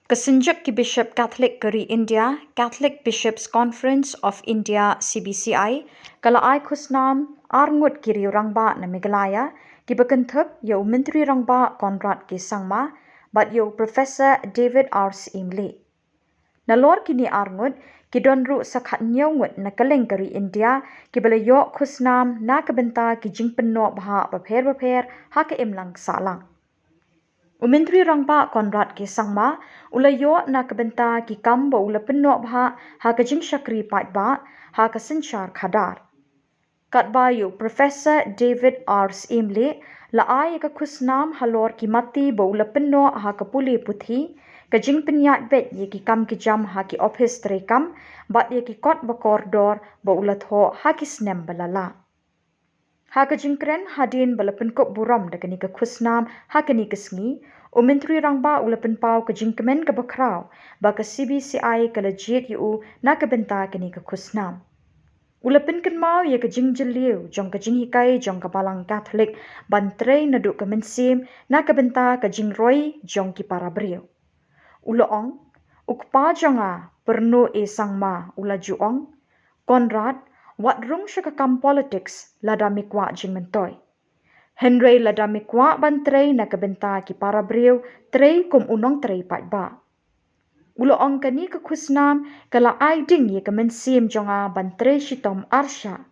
Kasinjak ki Bishop Catholic Kari India, Catholic Bishops Conference of India Cbci, kala ai Khusnam arngut kiri Rangbah na Meghalaya, ki bekenthep yo Myntri Rangbah Conrad ki Sangma, bat yo Professor David R. Syiemlieh. Nalor kini arngut ki donru sakhat nyawut na kaleng Kari India, ki bala yo Khusnam na kebenta ki jingpenno bha bapher ha ke imlang salang. Myntri Rangbah Conrad ki Sangma ulayo na kebenta ki kambo ula penno bha ha ka jing shakri pat ba ha ka senchar khadar. Kat bayu Professor David R. Syiemlieh la ai ka Khusnam halor ki mati bo ula penno ha ka puli puthi ka jing penyat bet ye ki kam ki jam ha ki office trekam bat ye ki kot bakordor bo ula tho ha ki snem balala. Ha ka jingkren hadin balapen kop buram da kani ka Khusnam ha kani kesngi Myntri Rangbah ulapen pau ka jingkemen ka bakrau ba ka Cbci ka legit yu na ka benta kani ka Khusnam. Ulapen kan mau ye ka jingjeliu jong ka jinghikai jong ka balang Catholic bantrei na duk ka mensim na ka benta ka jingroi jong ki para brio. Uloong ukpa jonga pernu Sangma ula juong Conrad wat rung syakakam politics lada mikwa jing mentoy. Henry lada mikwa bantrei na kabenta ki para brio trei kum unong trei pat ba. Ulo ong kani ka Khusnam kala ai ding ye ka mensim jonga bantrei shitom arsha.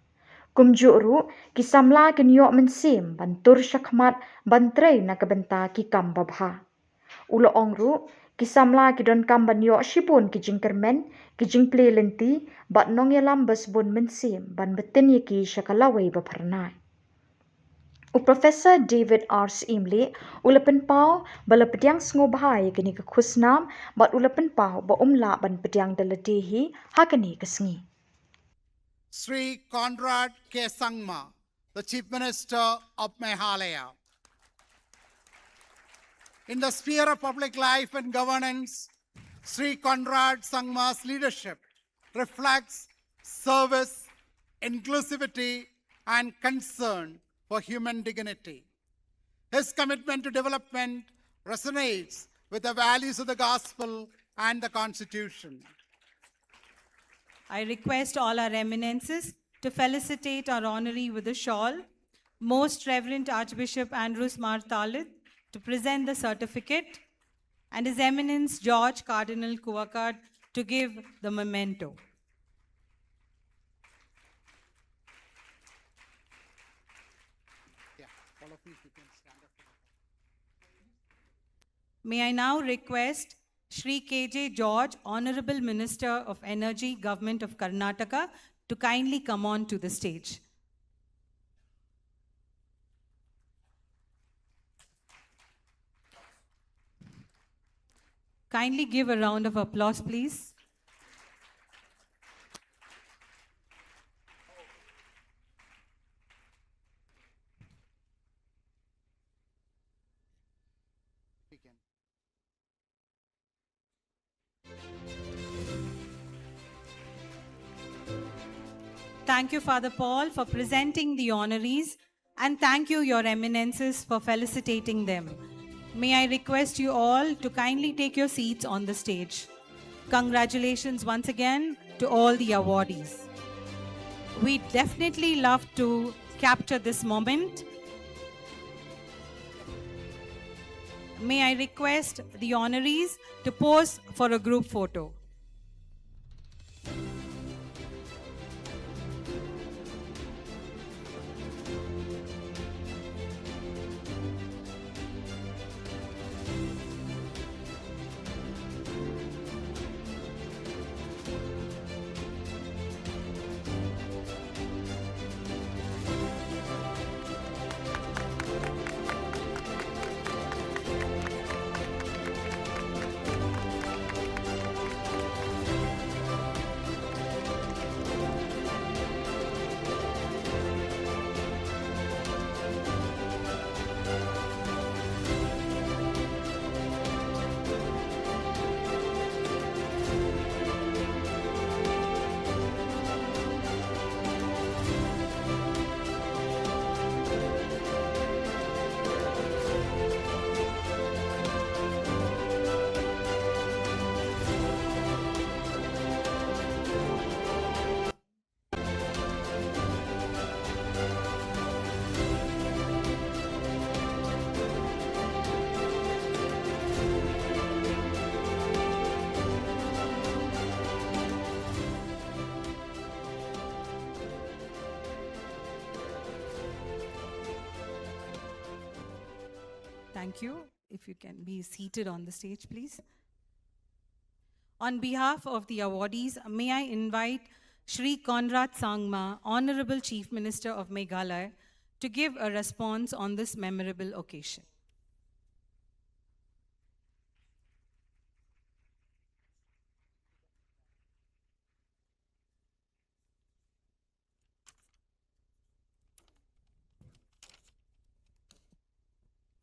Kum juru ki Samla kin yo mensim bantur syakmat bantrei na kabenta ki kam babha. Ulo ong ru ki Samla ki don kam ban yo shipun ki jingkermen ki jingple lenti bat nong ye lambas bun mensim ban betin ye ki syakalawai bapernai. Professor David R. Syiemlieh ulapen pau bala pediang sngo bahai kini ke Khusnam bat ulapen pau ba umla ban pediang daladehi ha kini kesngi. Sri Conrad K. Sangma, the Chief Minister of Meghalaya. In the sphere of public life and governance, Sri Conrad Sangma's leadership reflects service, inclusivity, and concern for human dignity. His commitment to development resonates with the values of the gospel and the Constitution. I request all our eminences to felicitate our honoree with a shawl, Most Reverend Archbishop Andrews Mar Talit to present the certificate, and His Eminence George Cardinal Kuwakad to give the memento. May I now request Shri K.J. George, Honorable Minister of Energy, Government of Karnataka, to kindly come on to the stage. Kindly give a round of applause, please. Thank you, Father Paul, for presenting the honorees, and thank you, Your Eminences, for felicitating them. May I request you all to kindly take your seats on the stage. Congratulations once again to all the awardees. We definitely love to capture this moment. May I request the honorees to pose for a group photo. Thank you. If you can be seated on the stage, please. On behalf of the awardees, may I invite Shri Conrad Sangma, Honorable Chief Minister of Meghalaya, to give a response on this memorable occasion.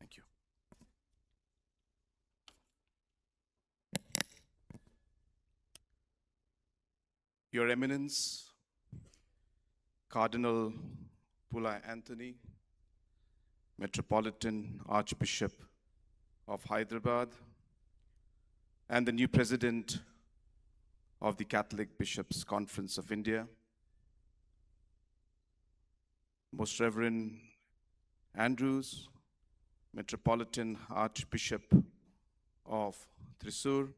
Thank you. Your Eminence, Cardinal Pula Anthony, Metropolitan Archbishop of Hyderabad, and the new President of the Catholic Bishops' Conference of India, Most Reverend Andrews, Metropolitan Archbishop of Thrissur,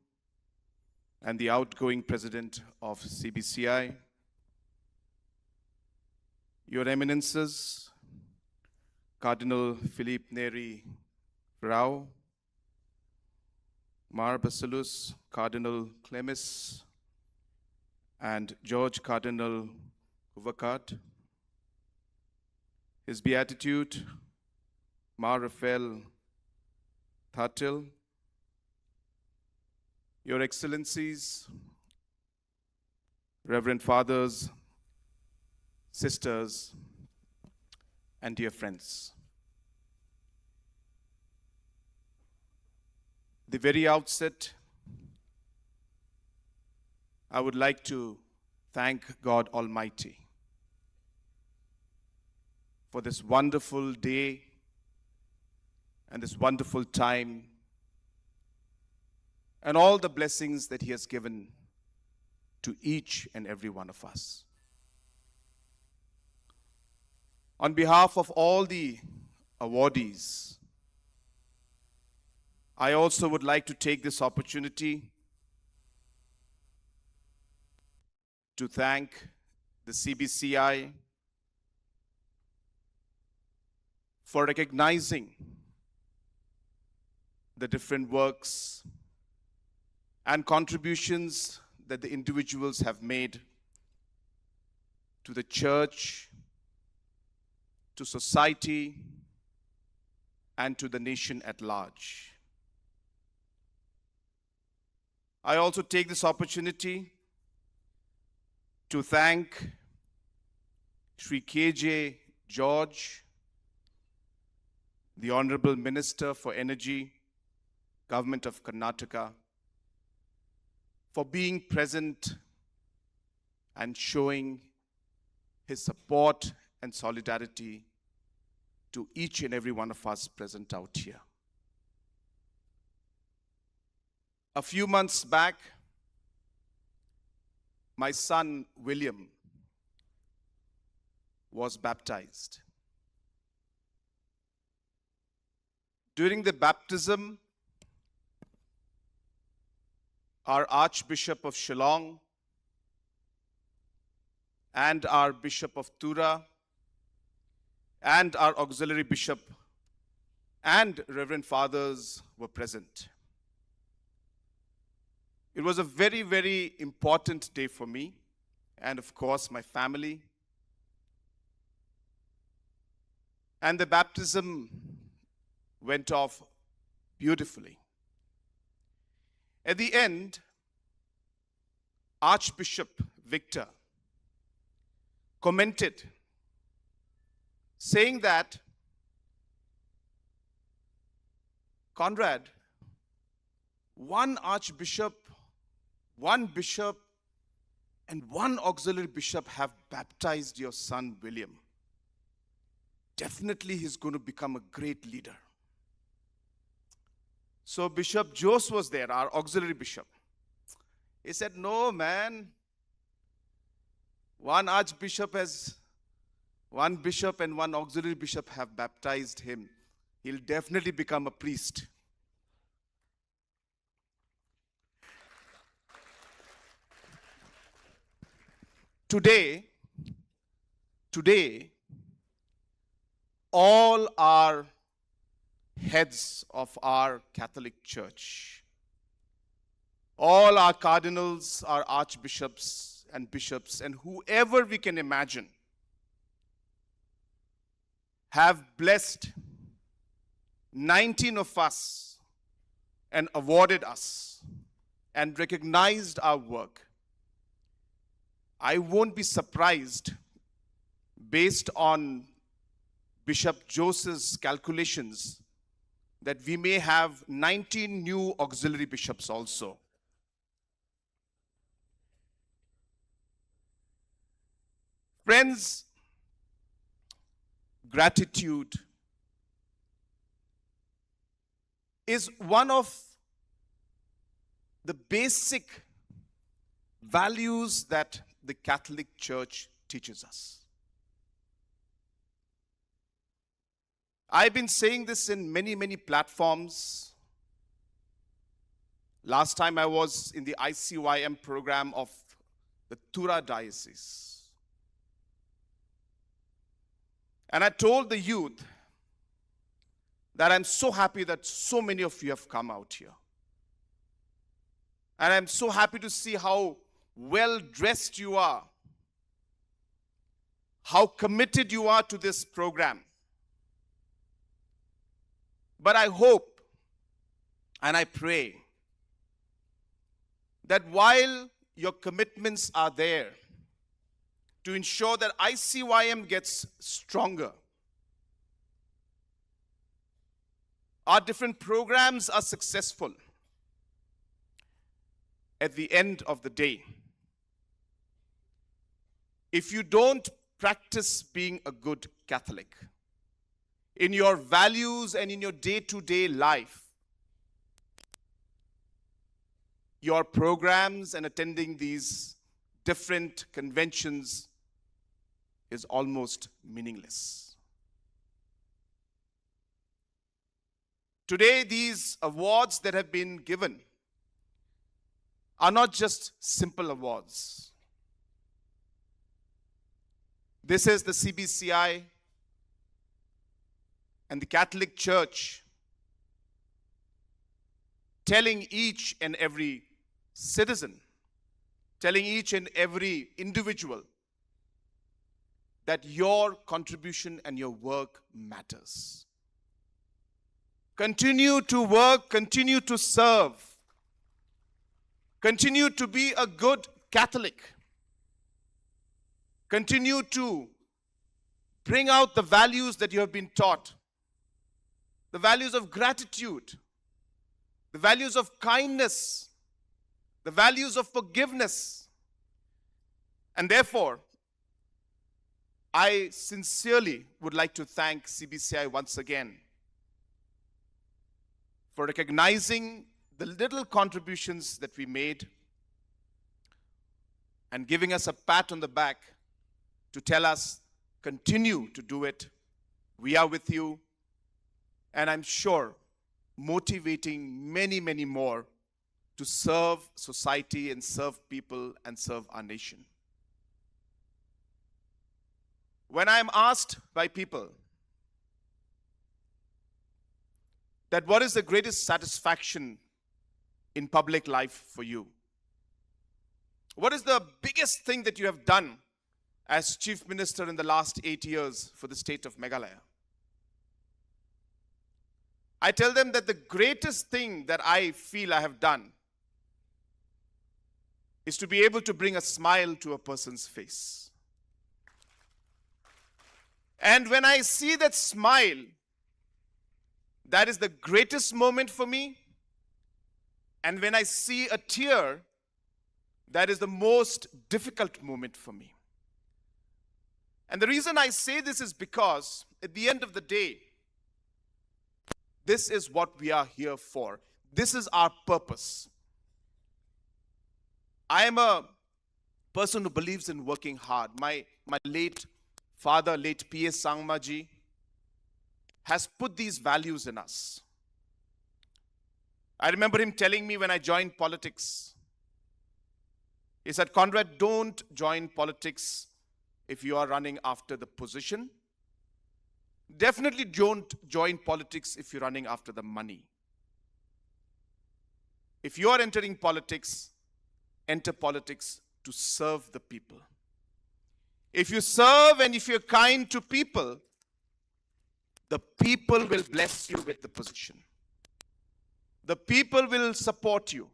and the outgoing President of Cbci, Your Eminences, Cardinal Philippe Neri Rao, Mar Basilus, Cardinal Clemis, and George Cardinal Khuborkhasi, His Beatitude, Mar Raphael Thatil, Your Excellencies, Reverend Fathers, Sisters, and dear friends. The very outset, I would like to thank God Almighty for this wonderful day and this wonderful time and all the blessings that He has given to each and every one of us. On behalf of all the awardees, I also would like to take this opportunity to thank the Cbci for recognizing the different works and contributions that the individuals have made to the church, to society, and to the nation at large. I also take this opportunity to thank Sri KJ George, the Honorable Minister for Energy, Government of Karnataka, for being present and showing his support and solidarity to each and every one of us present out here. A few months back, my son William was baptized. During the baptism, our Archbishop of Shillong and our Bishop of Tura and our Auxiliary Bishop and Reverend Fathers were present. It was a very, very important day for me and, of course, my family. And the baptism went off beautifully. At the end, Archbishop Victor commented, saying that, Conrad, one archbishop, one bishop, and one auxiliary bishop have baptized your son William. Definitely he's going to become a great leader. So Bishop Jose was there, our auxiliary bishop. He said, no, man. One bishop and one auxiliary bishop have baptized him. He'll definitely become a priest. Today, all our heads of our Catholic Church, all our cardinals, our archbishops and bishops, and whoever we can imagine, have blessed 19 of us and awarded us and recognized our work. I won't be surprised, based on Bishop Joseph's calculations, that we may have 19 new auxiliary bishops also. Friends, gratitude is one of the basic values that the Catholic Church teaches us. I've been saying this in many platforms. Last time I was in the ICYM program of the Tura Diocese. And I told the youth that I'm so happy that so many of you have come out here. And I'm so happy to see how well dressed you are, how committed you are to this program. But I hope and I pray that while your commitments are there to ensure that ICYM gets stronger, our different programs are successful, at the end of the day, if you don't practice being a good Catholic in your values and in your day-to-day life, your programs and attending these different conventions is almost meaningless. Today, these awards that have been given are not just simple awards. This is the Cbci and the Catholic Church telling each and every citizen, telling each and every individual that your contribution and your work matters. Continue to work, continue to serve, continue to be a good Catholic. Continue to bring out the values that you have been taught, the values of gratitude, the values of kindness, the values of forgiveness. And therefore, I sincerely would like to thank Cbci once again for recognizing the little contributions that we made and giving us a pat on the back to tell us, continue to do it. We are with you. And I'm sure motivating many more to serve society and serve people and serve our nation. When I'm asked by people that what is the greatest satisfaction in public life for you? What is the biggest thing that you have done as Chief Minister in the last 8 years for the state of Meghalaya? I tell them that the greatest thing that I feel I have done is to be able to bring a smile to a person's face. And when I see that smile, that is the greatest moment for me. And when I see a tear, that is the most difficult moment for me. And the reason I say this is because at the end of the day, this is what we are here for. This is our purpose. I am a person who believes in working hard. My late father, late P.S. Sangma ji, has put these values in us. I remember him telling me when I joined politics, he said, Conrad, don't join politics if you are running after the position. Definitely don't join politics if you're running after the money. If you are entering politics, enter politics to serve the people. If you serve and if you're kind to people, the people will bless you with the position. The people will support you.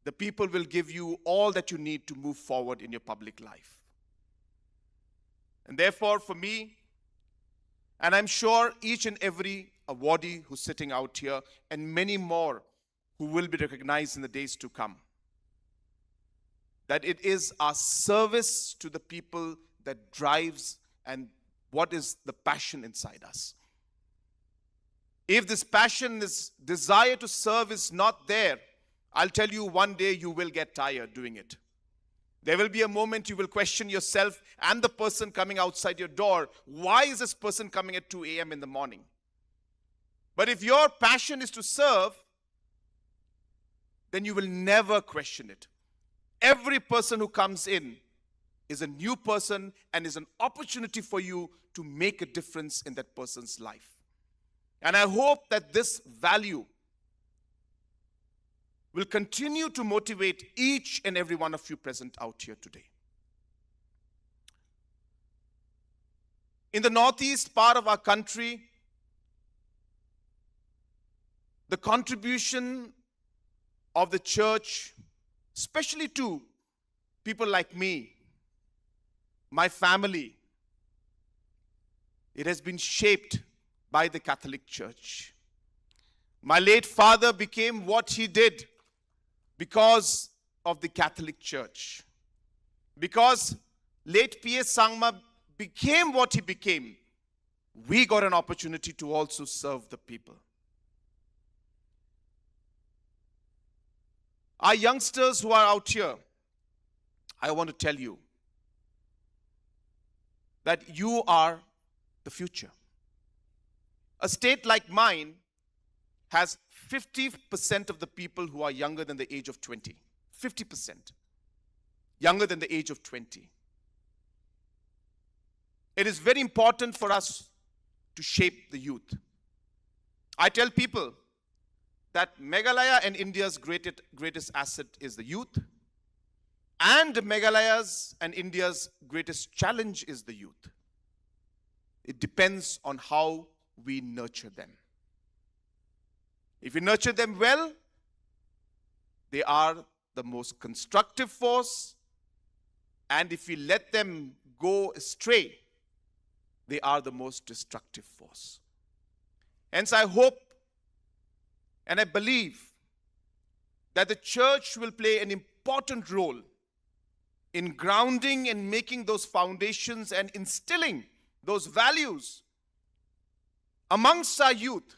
The people will give you all that you need to move forward in your public life. And therefore, for me, and I'm sure each and every awardee who's sitting out here, and many more who will be recognized in the days to come, that it is our service to the people that drives and what is the passion inside us. If this passion, this desire to serve is not there, I'll tell you, one day you will get tired doing it. There will be a moment you will question yourself and the person coming outside your door. Why is this person coming at 2 a.m. in the morning? But if your passion is to serve, then you will never question it. Every person who comes in is a new person and is an opportunity for you to make a difference in that person's life. And I hope that this value will continue to motivate each and every one of you present out here today. In the northeast part of our country, the contribution of the church, especially to people like me, my family, it has been shaped by the Catholic Church. My late father became what he did because of the Catholic Church. Because late P.S. Sangma became what he became, we got an opportunity to also serve the people. Our youngsters who are out here, I want to tell you that you are the future. A state like mine has 50% of the people who are younger than the age of 20. 50%. Younger than the age of 20. It is very important for us to shape the youth. I tell people that Meghalaya and India's greatest asset is the youth, and Meghalaya's and India's greatest challenge is the youth. It depends on how we nurture them. If we nurture them well, they are the most constructive force, and if we let them go astray, they are the most destructive force. Hence, I hope and I believe that the church will play an important role in grounding and making those foundations and instilling those values amongst our youth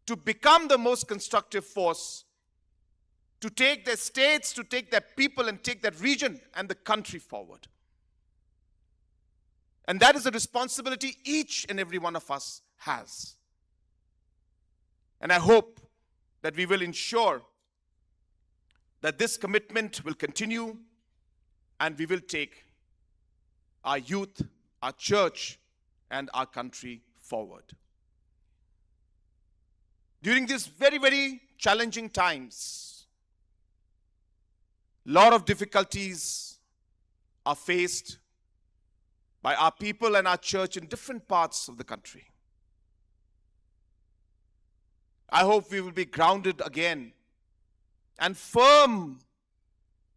to become the most constructive force, to take their states, to take their people, and take that region and the country forward. And that is a responsibility each and every one of us has. And I hope that we will ensure that this commitment will continue and we will take our youth, our church, and our country forward. During these very, very challenging times, a lot of difficulties are faced by our people and our church in different parts of the country. I hope we will be grounded again and firm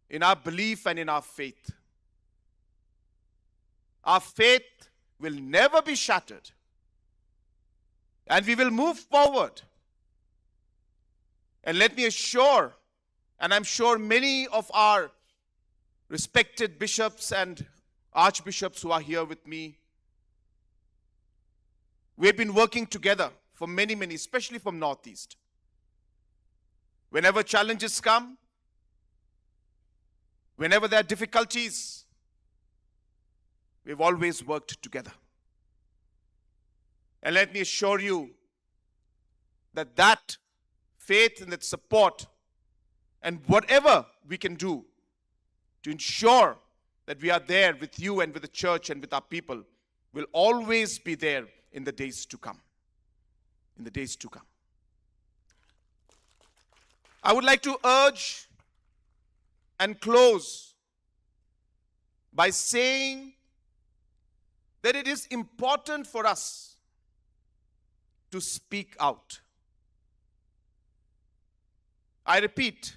in our belief and in our faith. Our faith will never be shattered, and we will move forward. And let me assure, and I'm sure many of our respected bishops and archbishops who are here with me, we've been working together for many, especially from Northeast. Whenever challenges come, whenever there are difficulties, we've always worked together. And let me assure you that that faith and that support and whatever we can do to ensure that we are there with you and with the church and with our people will always be there in the days to come. In the days to come. I would like to urge and close by saying that it is important for us to speak out. I repeat,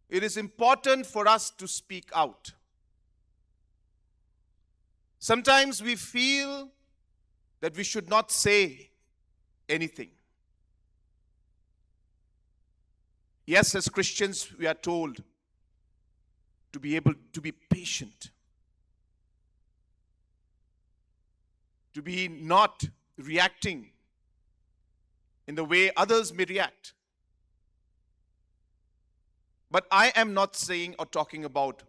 it is important for us to speak out. Sometimes we feel that we should not say anything. Yes, as Christians, we are told to be able to be patient, to be not reacting in the way others may react. But I am not saying or talking about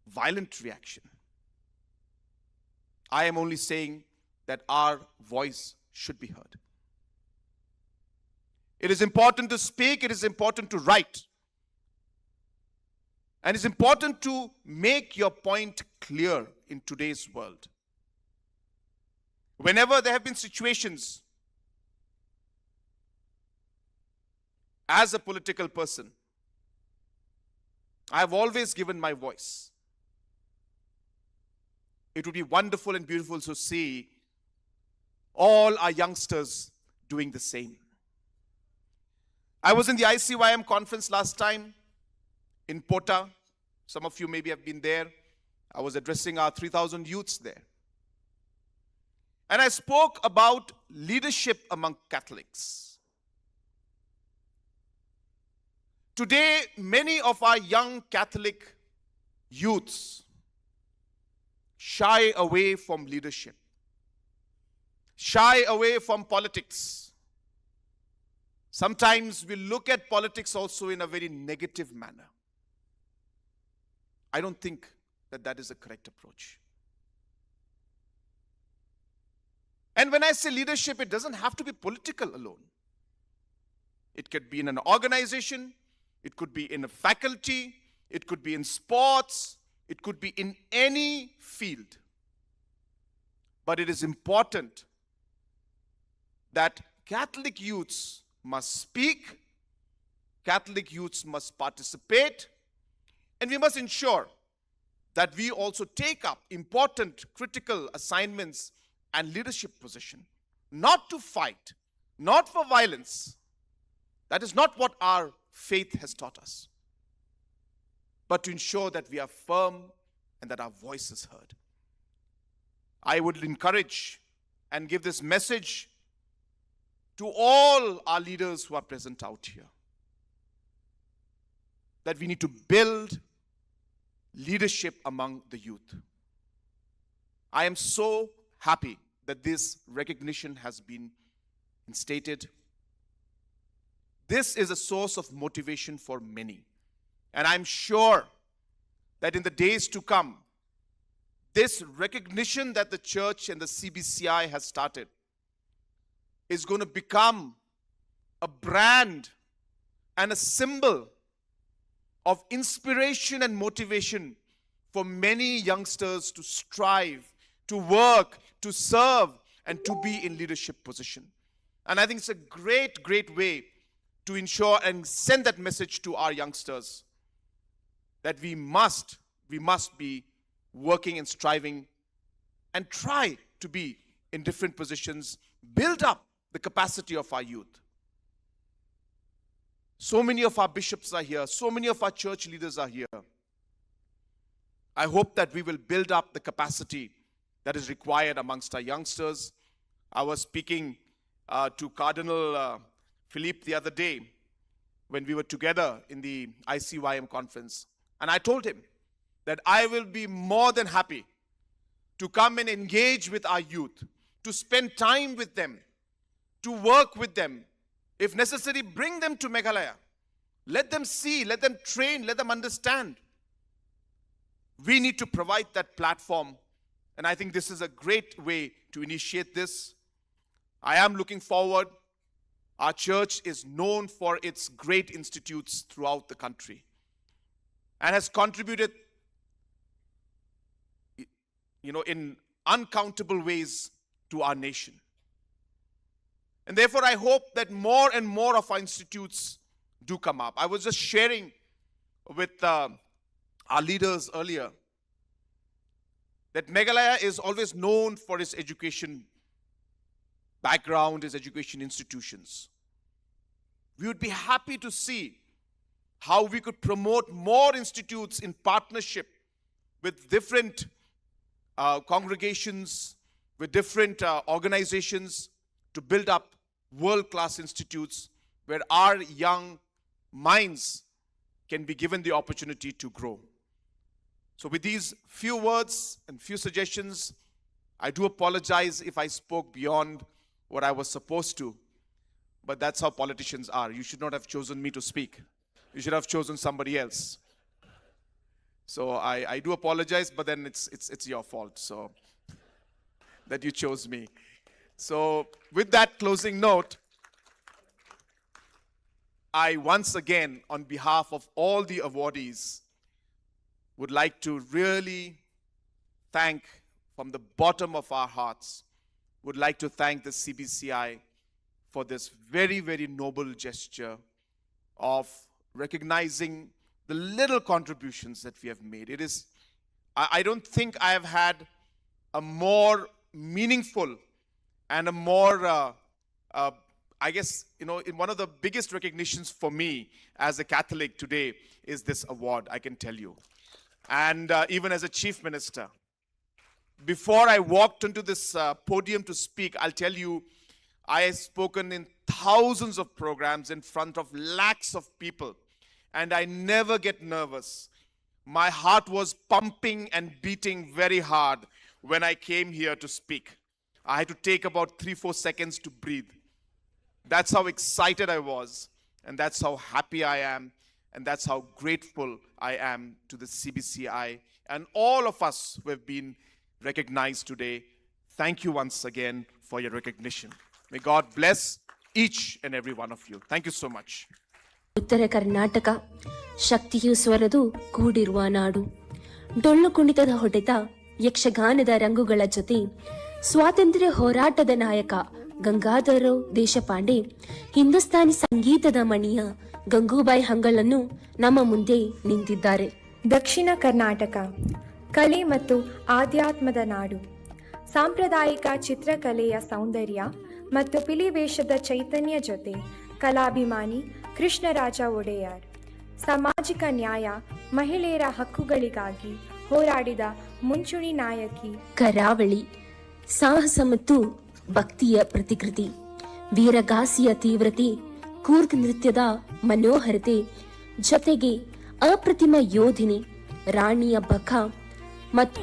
violent reaction. I am only saying that our voice should be heard. It is important to speak, it is important to write. And it's important to make your point clear in today's world. Whenever there have been situations, as a political person, I have always given my voice. It would be wonderful and beautiful to see all our youngsters doing the same. I was in the ICYM conference last time in Pota. Some of you maybe have been there. I was addressing our 3,000 youths there. And I spoke about leadership among Catholics. Today, many of our young Catholic youths shy away from leadership, shy away from politics. Sometimes we look at politics also in a very negative manner. I don't think that that is a correct approach. And when I say leadership, it doesn't have to be political alone. It could be in an organization, it could be in a faculty, it could be in sports, it could be in any field. But it is important that Catholic youths must speak, Catholic youths must participate, and we must ensure that we also take up important critical assignments and leadership position, not to fight, not for violence. That is not what our faith has taught us, but to ensure that we are firm and that our voice is heard. I would encourage and give this message to all our leaders who are present out here, that we need to build leadership among the youth. I am so happy that this recognition has been instated. This is a source of motivation for many. And I'm sure that in the days to come, this recognition that the church and the CBCI has started is going to become a brand and a symbol of inspiration and motivation for many youngsters to strive, to work, to serve, and to be in leadership position. And I think it's a great, great way to ensure and send that message to our youngsters that we must be working and striving and try to be in different positions, build up the capacity of our youth. So many of our bishops are here, so many of our church leaders are here. I hope that we will build up the capacity that is required amongst our youngsters. I was speaking to Cardinal Philippe the other day when we were together in the ICYM conference. And I told him that I will be more than happy to come and engage with our youth, to spend time with them, to work with them. If necessary, bring them to Meghalaya. Let them see, let them train, let them understand. We need to provide that platform. And I think this is a great way to initiate this. I am looking forward. Our church is known for its great institutes throughout the country and has contributed, in uncountable ways to our nation. And therefore, I hope that more and more of our institutes do come up. I was just sharing with our leaders earlier that Meghalaya is always known for its education background, its education institutions. We would be happy to see how we could promote more institutes in partnership with different congregations, with different organizations to build up world-class institutes where our young minds can be given the opportunity to grow. So with these few words and few suggestions, I do apologize if I spoke beyond what I was supposed to, but that's how politicians are. You should not have chosen me to speak. You should have chosen somebody else. So I do apologize, but then it's your fault, so that you chose me. So with that closing note, I once again, on behalf of all the awardees, would like to really thank, from the bottom of our hearts, would like to thank the Cbci for this very, very noble gesture of recognizing the little contributions that we have made. It is, I don't think I have had a more meaningful and a more, I guess, in one of the biggest recognitions for me as a Catholic today is this award, I can tell you. And even as a chief minister, before I walked onto this podium to speak, I'll tell you, I have spoken in thousands of programs in front of lakhs of people, and I never get nervous. My heart was pumping and beating very hard when I came here to speak. I had to take about 3-4 seconds to breathe. That's how excited I was, and that's how happy I am, and that's how grateful I am to the Cbci and all of us who have been recognized today. Thank you once again for your recognition. May God bless each and every one of you. Thank you so much. ಉತ್ತರ ಕರ್ನಾಟಕ ಶಕ್ತಿಯು ಸ್ವರದು ಕೂಡಿರುವ ನಾಡು. ಡೊಳ್ಳು ಕುಣಿತದ ಹೊಡೆತ, ಯಕ್ಷಗಾನದ ರಂಗುಗಳ ಜೊತೆ ಸ್ವಾತಂತ್ರ್ಯ ಹೋರಾಟದ ನಾಯಕ ಗಂಗಾಧರರಾವ್ ದೇಶಪಾಂಡೆ, ಹಿಂದೂಸ್ತಾನಿ ಸಂಗೀತದ ಮಣಿಯ ಗಂಗೂಬಾಯಿ ಹಂಗಲನ್ನು ನಮ್ಮ ಮುಂದೆ ನಿಂತಿದ್ದಾರೆ. ದಕ್ಷಿಣ ಕರ್ನಾಟಕ ಕಲೆ ಮತ್ತು ಆಧ್ಯಾತ್ಮದ ನಾಡು. ಸಾಂಪ್ರದಾಯಿಕ ಚಿತ್ರಕಲೆಯ ಸೌಂದರ್ಯ ಮತ್ತು ಪಿಲಿವೇಷದ ಚೈತನ್ಯ ಜೊತೆ ಕಲಾಭಿಮಾನಿ ಕೃಷ್ಣರಾಜ ಒಡೆಯರ್, ಸಾಮಾಜಿಕ ನ್ಯಾಯ, ಮಹಿಳೆಯರ ಹಕ್ಕುಗಳಿಗಾಗಿ ಹೋರಾಡಿದ ಮುಂಚೂಣಿ ನಾಯಕಿ. ಕರಾವಳಿ ಸಾಹಸ ಮತ್ತು ಭಕ್ತಿಯ ಪ್ರತಿಕೃತಿ, ವೀರಗಾಸಿಯ ತೀವ್ರತೆ, ಕೂರ್ಗ್ ನೃತ್ಯದ ಮನೋಹರತೆ, ಜೊತೆಗೆ ಅಪ್ರತಿಮ ಯೋಧಿನಿ ರಾಣಿಯ ಬಖ ಮತ್ತು